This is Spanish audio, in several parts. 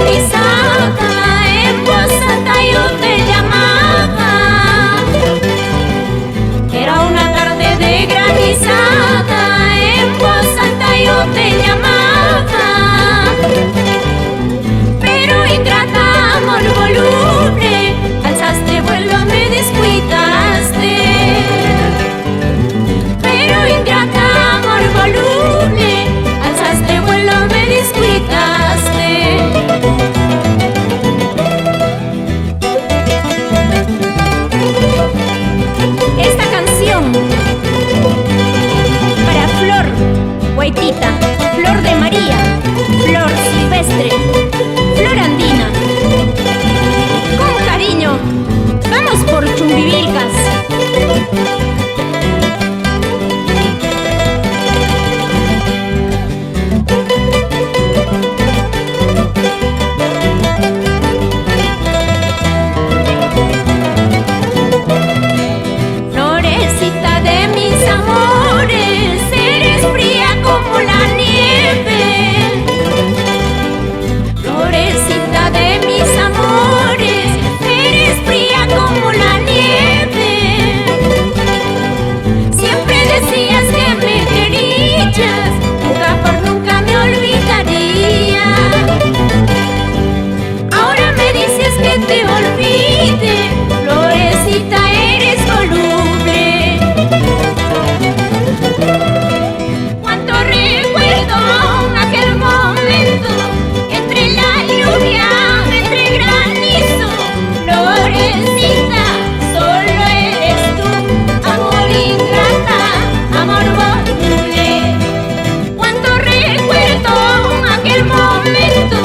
granizada, en voz alta yo te llamaba. Era una tarde de granizada, en voz alta yo te llamaba. Pero ingrata, amor voluble, alzaste vuelo, me descuidaste. Pero ingrata, amor voluble, alzaste vuelo, me descuidaste. Esta canción para Flor Guaitita, Flor de María, Flor silvestre, Flor andina. Con cariño, vamos por Chumbivilcas. Florecita de mis amores, eres fría como la nieve. Florecita de mis amores, eres fría como la nieve. Siempre decías que me querías, nunca por nunca me olvidaría. Ahora me dices que te olvide, Florecita, eres voluble. Cuánto recuerdo aquel momento, entre la lluvia, entre granizo. Florecita, solo eres tú, amor ingrata, amor voluble. Cuánto recuerdo aquel momento,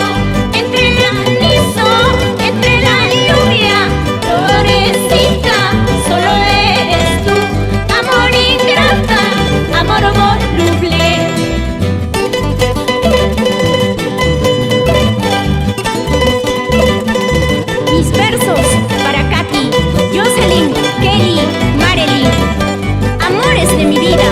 entre granizo, entre la lluvia. Florecita, solo eres tú, amor ingrata, amor voluble. Mis versos para Katy, Jocelyn, Kelly, Marilyn, amores de mi vida.